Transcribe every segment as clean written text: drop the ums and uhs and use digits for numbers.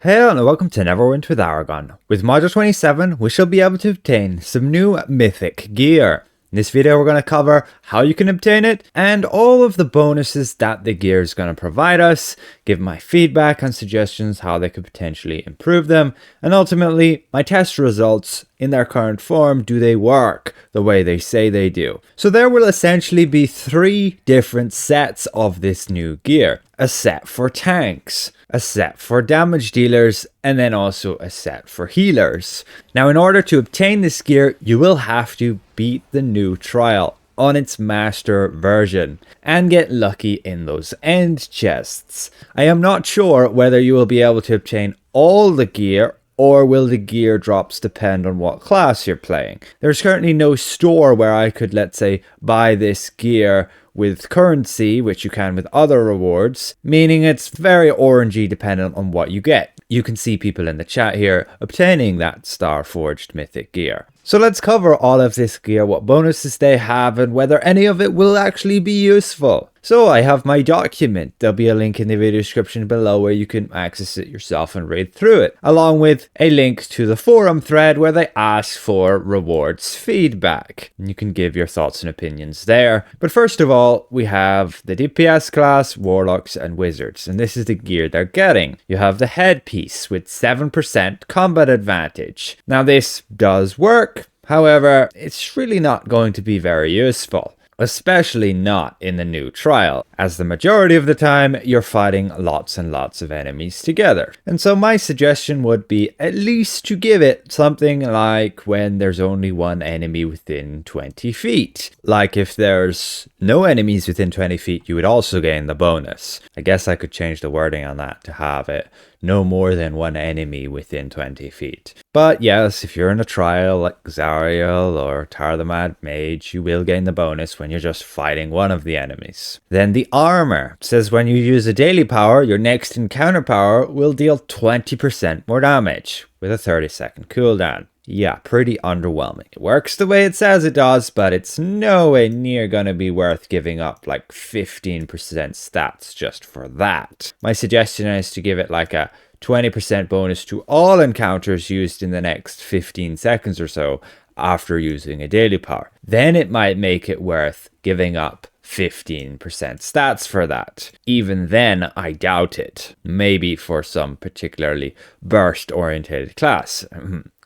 Hello and welcome to Neverwinter with Aragon. With Module 27, we shall be able to obtain some new mythic gear. In this video we're going to cover how you can obtain it and all of the bonuses that the gear is going to provide us, give my feedback and suggestions how they could potentially improve them, and ultimately my test results in their current form. Do they work the way they say they do? So there will essentially be three different sets of this new gear. A set for tanks, a set for damage dealers, and then also a set for healers. Now in order to obtain this gear, you will have to beat the new trial on its master version and get lucky in those end chests. I am not sure whether you will be able to obtain all the gear or will the gear drops depend on what class you're playing. There's currently no store where I could, let's say, buy this gear with currency, which you can with other rewards, meaning it's very orangey dependent on what you get. You can see people in the chat here obtaining that Star Forged mythic gear. So let's cover all of this gear, what bonuses they have, and whether any of it will actually be useful. So I have my document. There'll be a link in the video description below where you can access it yourself and read through it, along with a link to the forum thread where they ask for rewards feedback. And you can give your thoughts and opinions there. But first of all, we have the DPS class, Warlocks and Wizards, and this is the gear they're getting. You have the headpiece with 7% combat advantage. Now this does work. However, it's really not going to be very useful, especially not in the new trial, as the majority of the time you're fighting lots and lots of enemies together. And so my suggestion would be at least to give it something like when there's only one enemy within 20 feet. Like if there's no enemies within 20 feet, you would also gain the bonus. I guess I could change the wording on that to have it no more than one enemy within 20 feet. But yes, if you're in a trial like Zariel or Tar the Mad Mage, you will gain the bonus when you're just fighting one of the enemies. Then the armor says when you use a daily power, your next encounter power will deal 20% more damage with a 30-second cooldown. Yeah, pretty underwhelming. It works the way it says it does, but it's no way near gonna be worth giving up like 15% stats just for that. My suggestion is to give it like a 20% bonus to all encounters used in the next 15 seconds or so after using a daily power. Then it might make it worth giving up 15% stats for that. Even then, I doubt it. Maybe for some particularly burst-oriented class.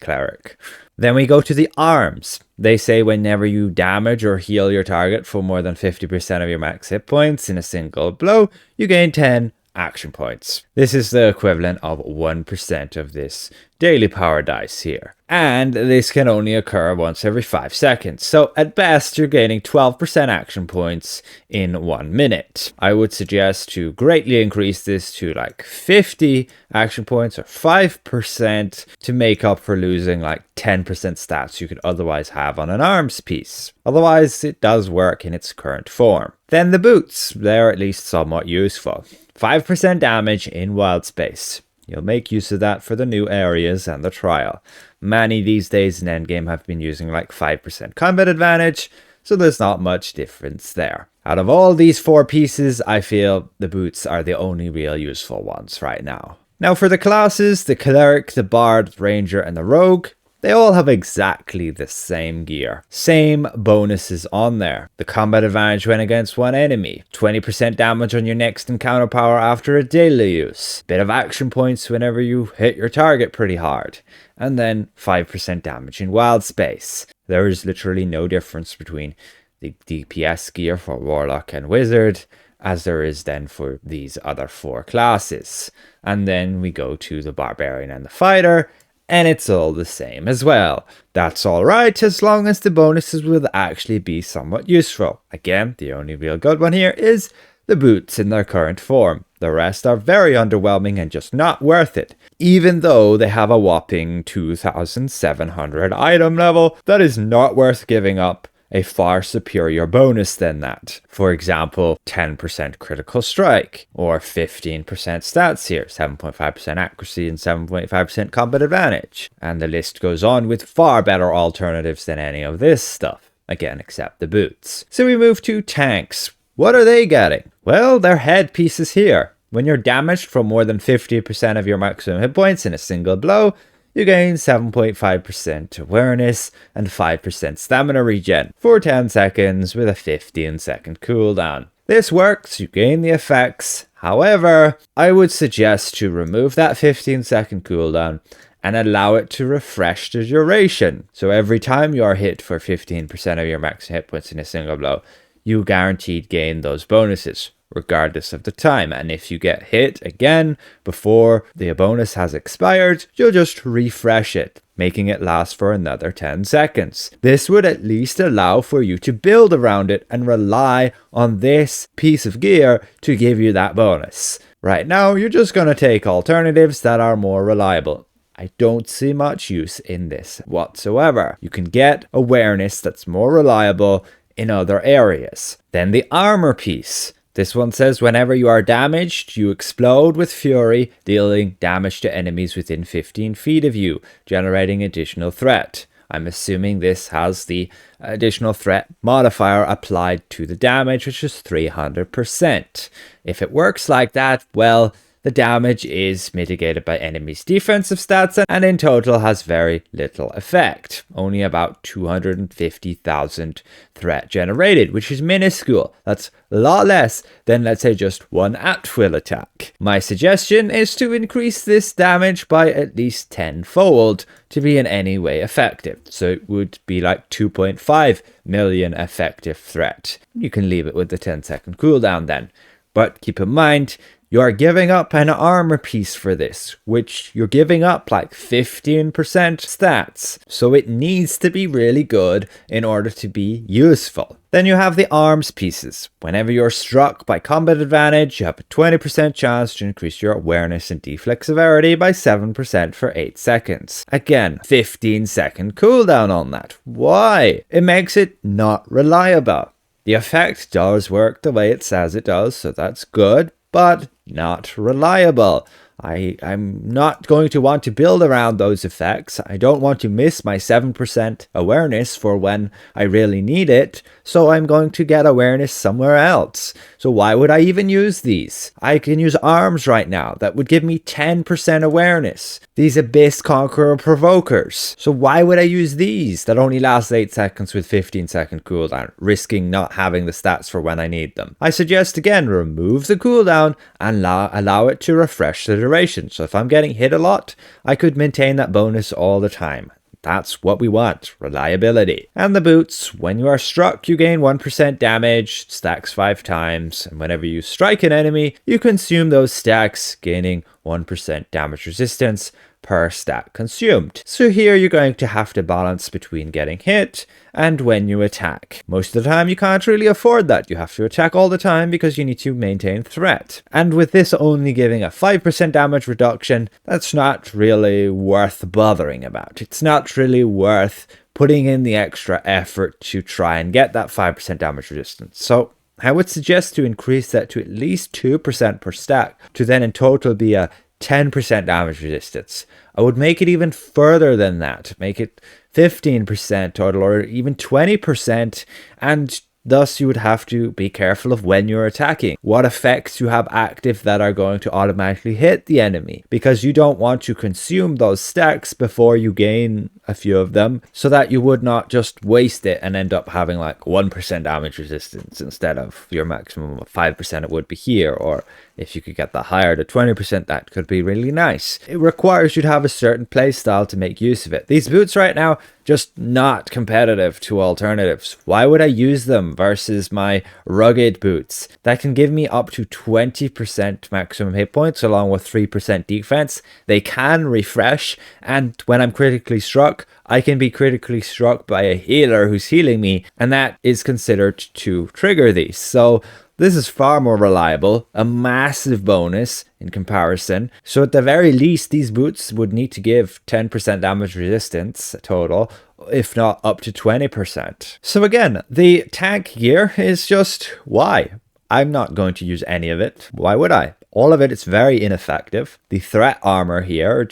Cleric. Then we go to the arms. They say whenever you damage or heal your target for more than 50% of your max hit points in a single blow, you gain 10 action points. This is the equivalent of 1% of this daily power dice here. And this can only occur once every 5 seconds. So at best, you're gaining 12% action points in 1 minute. I would suggest to greatly increase this to like 50 action points or 5% to make up for losing like 10% stats you could otherwise have on an arms piece. Otherwise, it does work in its current form. Then the boots, they're at least somewhat useful. 5% damage in wild space. You'll make use of that for the new areas and the trial. Many these days in endgame have been using like 5% combat advantage, so there's not much difference there. Out of all these four pieces, I feel the boots are the only real useful ones right now. Now for the classes, the Cleric, the Bard, the Ranger, and the Rogue, they all have exactly the same gear. Same bonuses on there. The combat advantage when against one enemy. 20% damage on your next encounter power after a daily use. Bit of action points whenever you hit your target pretty hard. And then 5% damage in wild space. There is literally no difference between the DPS gear for Warlock and Wizard as there is then for these other four classes. And then we go to the Barbarian and the Fighter, and it's all the same as well. That's alright as long as the bonuses will actually be somewhat useful. Again, the only real good one here is the boots in their current form. The rest are very underwhelming and just not worth it. Even though they have a whopping 2,700 item level, that is not worth giving up a far superior bonus than that. For example, 10% critical strike, or 15% stats here, 7.5% accuracy and 7.5% combat advantage. And the list goes on with far better alternatives than any of this stuff. Again, except the boots. So we move to tanks. What are they getting? Well, their headpieces here. When you're damaged from more than 50% of your maximum hit points in a single blow, you gain 7.5% awareness and 5% stamina regen for 10 seconds with a 15-second cooldown. This works, you gain the effects. However, I would suggest to remove that 15-second cooldown and allow it to refresh the duration. So every time you are hit for 15% of your max hit points in a single blow, you guaranteed gain those bonuses, regardless of the time. And if you get hit again before the bonus has expired, you'll just refresh it, making it last for another 10 seconds. This would at least allow for you to build around it and rely on this piece of gear to give you that bonus. Right now, you're just going to take alternatives that are more reliable. I don't see much use in this whatsoever. You can get awareness that's more reliable in other areas. Then the armor piece. This one says whenever you are damaged, you explode with fury, dealing damage to enemies within 15 feet of you, generating additional threat. I'm assuming this has the additional threat modifier applied to the damage, which is 300%. If it works like that, well, the damage is mitigated by enemies' defensive stats and in total has very little effect. Only about 250,000 threat generated, which is minuscule. That's a lot less than, let's say, just one at-will attack. My suggestion is to increase this damage by at least 10-fold to be in any way effective. So it would be like 2.5 million effective threat. You can leave it with the 10-second cooldown then. But keep in mind, you are giving up an armor piece for this, which you're giving up like 15% stats. So it needs to be really good in order to be useful. Then you have the arms pieces. Whenever you're struck by combat advantage, you have a 20% chance to increase your awareness and deflect severity by 7% for 8 seconds. Again, 15-second cooldown on that. Why? It makes it not reliable. The effect does work the way it says it does, so that's good, but not reliable. I'm not going to want to build around those effects. I don't want to miss my 7% awareness for when I really need it, so I'm going to get awareness somewhere else. So why would I even use these? I can use arms right now. That would give me 10% awareness. These Abyss Conqueror Provokers. So why would I use these that only last 8 seconds with 15-second cooldown, risking not having the stats for when I need them? I suggest again, remove the cooldown and allow it to refresh the duration. So if I'm getting hit a lot, I could maintain that bonus all the time. That's what we want, reliability. And the boots, when you are struck, you gain 1% damage, stacks 5 times, and whenever you strike an enemy, you consume those stacks, gaining 1% damage resistance per stack consumed. So here you're going to have to balance between getting hit and when you attack. Most of the time you can't really afford that. You have to attack all the time because you need to maintain threat. And with this only giving a 5% damage reduction, that's not really worth bothering about. It's not really worth putting in the extra effort to try and get that 5% damage resistance. So I would suggest to increase that to at least 2% per stack to then in total be a 10% damage resistance. I would make it even further than that. Make it 15% total or even 20%, and thus you would have to be careful of when you're attacking. What effects you have active that are going to automatically hit the enemy, because you don't want to consume those stacks before you gain a few of them, so that you would not just waste it and end up having like 1% damage resistance instead of your maximum of 5% it would be here, or if you could get that higher to 20%, that could be really nice. It requires you to have a certain playstyle to make use of it. These boots right now, just not competitive to alternatives. Why would I use them versus my rugged boots that can give me up to 20% maximum hit points along with 3% defense? They can refresh, and when I'm critically struck, I can be critically struck by a healer who's healing me, and that is considered to trigger these. So this is far more reliable, a massive bonus in comparison. So at the very least, these boots would need to give 10% damage resistance total, if not up to 20%. So again, the tank gear is just why? I'm not going to use any of it. Why would I? All of it is very ineffective. The threat armor here,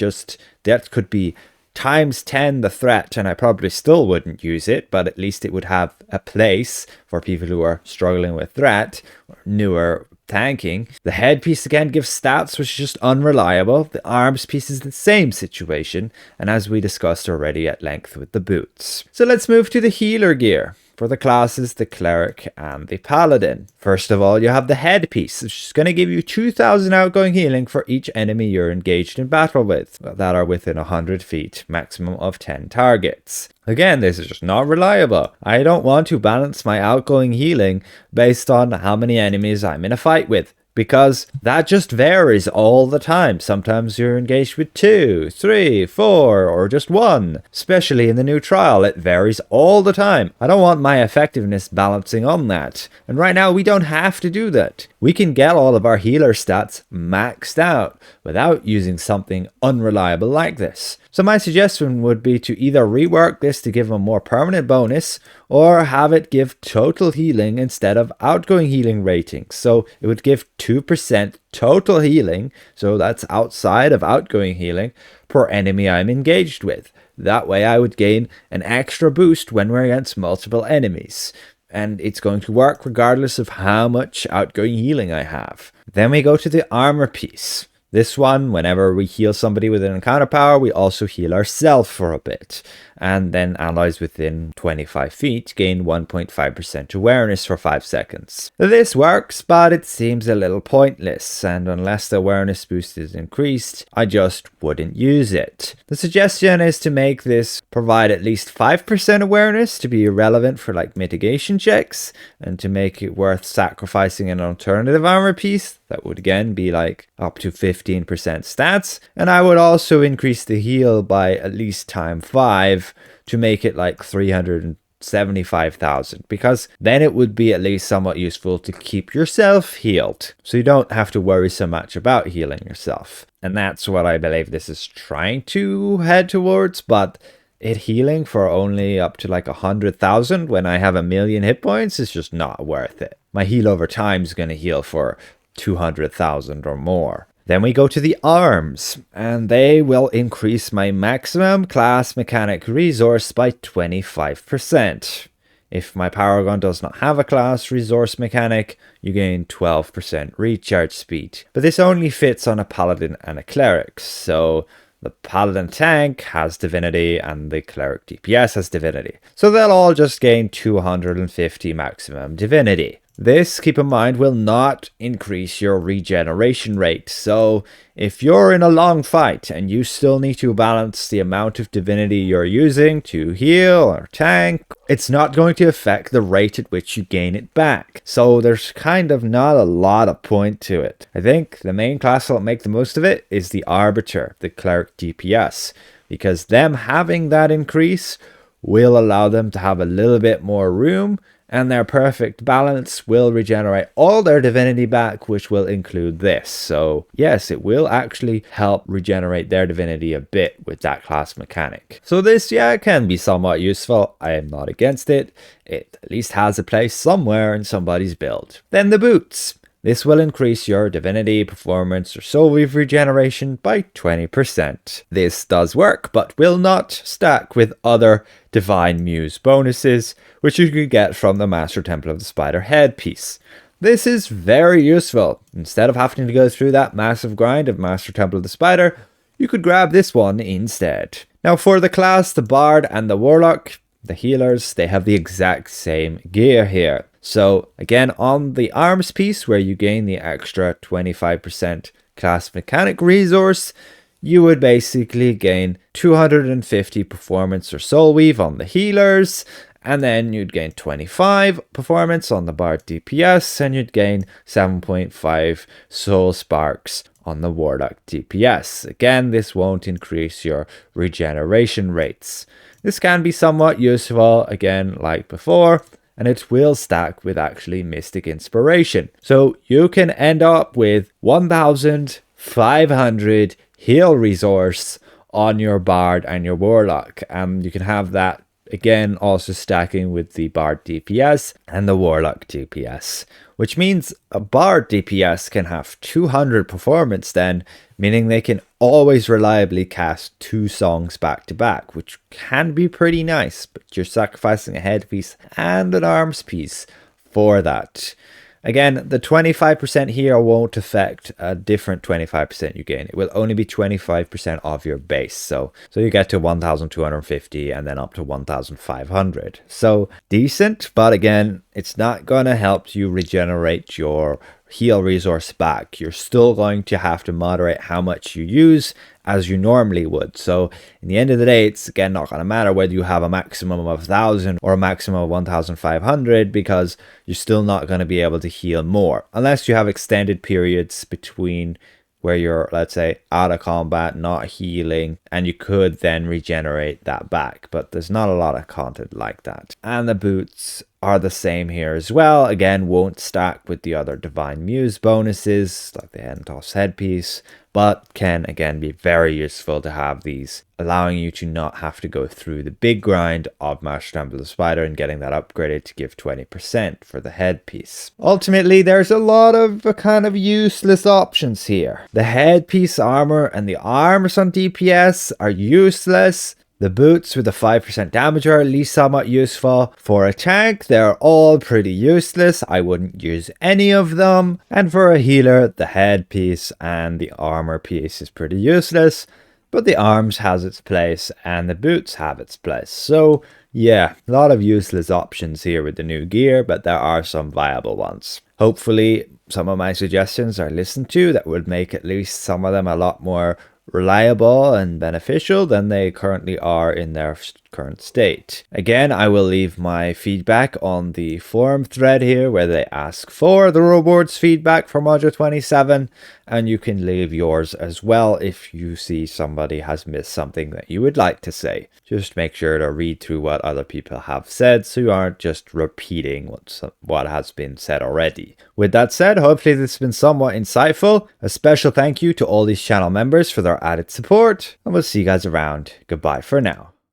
that could be times 10 the threat, and I probably still wouldn't use it, but at least it would have a place for people who are struggling with threat, or newer tanking. The headpiece again gives stats which is just unreliable. The arms piece is the same situation, and as we discussed already at length with the boots. So let's move to the healer gear. For the classes, the Cleric and the Paladin. First of all, you have the headpiece, which is going to give you 2,000 outgoing healing for each enemy you're engaged in battle with, that are within 100 feet, maximum of 10 targets. Again, this is just not reliable. I don't want to balance my outgoing healing based on how many enemies I'm in a fight with, because that just varies all the time. Sometimes you're engaged with 2, 3, 4, or just 1. Especially in the new trial, it varies all the time. I don't want my effectiveness balancing on that. And right now, we don't have to do that. We can get all of our healer stats maxed out without using something unreliable like this. So my suggestion would be to either rework this to give a more permanent bonus, or have it give total healing instead of outgoing healing ratings. So it would give 2% total healing, so that's outside of outgoing healing, per enemy I'm engaged with. That way I would gain an extra boost when we're against multiple enemies. And it's going to work regardless of how much outgoing healing I have. Then we go to the armor piece. This one, whenever we heal somebody with an encounter power, we also heal ourselves for a bit. And then allies within 25 feet gain 1.5% awareness for 5 seconds. This works, but it seems a little pointless, and unless the awareness boost is increased, I just wouldn't use it. The suggestion is to make this provide at least 5% awareness to be relevant for like mitigation checks, and to make it worth sacrificing an alternative armor piece that would again be like up to 15% stats. And I would also increase the heal by at least times 5 to make it like 375,000, because then it would be at least somewhat useful to keep yourself healed, so you don't have to worry so much about healing yourself. And that's what I believe this is trying to head towards, but it healing for only up to like 100,000 when I have 1,000,000 hit points is just not worth it. My heal over time is going to heal for 200,000 or more. Then we go to the arms, and they will increase my maximum class mechanic resource by 25%. If my Paragon does not have a class resource mechanic, you gain 12% recharge speed. But this only fits on a Paladin and a Cleric, so the Paladin tank has divinity and the Cleric DPS has divinity. So they'll all just gain 250 maximum divinity. This, keep in mind, will not increase your regeneration rate. So if you're in a long fight and you still need to balance the amount of divinity you're using to heal or tank, it's not going to affect the rate at which you gain it back. So there's kind of not a lot of point to it. I think the main class that'll make the most of it is the Arbiter, the Cleric DPS, because them having that increase will allow them to have a little bit more room, and their perfect balance will regenerate all their divinity back, which will include this. So yes, it will actually help regenerate their divinity a bit with that class mechanic. So this, yeah, can be somewhat useful. I am not against it. It at least has a place somewhere in somebody's build. Then the boots. This will increase your divinity, performance, or soul weave regeneration by 20%. This does work, but will not stack with other Divine Muse bonuses, which you could get from the Master Temple of the Spider headpiece. This is very useful. Instead of having to go through that massive grind of Master Temple of the Spider, you could grab this one instead. Now for the class, the Bard and the Warlock, the healers, they have the exact same gear here. So again, on the arms piece where you gain the extra 25% class mechanic resource, you would basically gain 250 performance or soul weave on the healers, and then you'd gain 25 performance on the Bard DPS, and you'd gain 7.5 soul sparks on the Warlock DPS. Again, this won't increase your regeneration rates. This can be somewhat useful, again, like before, and it will stack with actually Mystic Inspiration. So you can end up with 1,500 heal resource on your Bard and your Warlock. And you can have that, again, also stacking with the Bard DPS and the Warlock DPS. Which means a Bard DPS can have 200 performance then, meaning they can always reliably cast 2 songs back to back, which can be pretty nice, but you're sacrificing a headpiece and an arms piece for that. Again, the 25% here won't affect a different 25% you gain. It will only be 25% of your base. So you get to 1,250 and then up to 1,500. So decent, but again, it's not going to help you regenerate your heal resource back. You're still going to have to moderate how much you use as you normally would. So in the end of the day, it's again not going to matter whether you have a maximum of 1,000 or a maximum of 1,500, because you're still not going to be able to heal more unless you have extended periods between where you're, let's say, out of combat, not healing, and you could then regenerate that back. But there's not a lot of content like that. And the boots are the same here as well. Again, won't stack with the other Divine Muse bonuses, like the Hentos headpiece, but can again be very useful to have these, allowing you to not have to go through the big grind of Master Temple of Spider and getting that upgraded to give 20% for the headpiece. Ultimately, there's a lot of kind of useless options here. The headpiece armor and the armors on DPS are useless. The boots with the 5% damage are at least somewhat useful. For a tank, they're all pretty useless. I wouldn't use any of them. And for a healer, the headpiece and the armor piece is pretty useless. But the arms has its place and the boots have its place. So yeah, a lot of useless options here with the new gear, but there are some viable ones. Hopefully some of my suggestions are listened to. That would make at least some of them a lot more reliable and beneficial than they currently are in their current state. Again, I will leave my feedback on the forum thread here where they ask for the rewards feedback for Module 27, and you can leave yours as well if you see somebody has missed something that you would like to say. Just make sure to read through what other people have said so you aren't just repeating what has been said already. With that said, hopefully this has been somewhat insightful. A special thank you to all these channel members for their added support, and we'll see you guys around. Goodbye for now.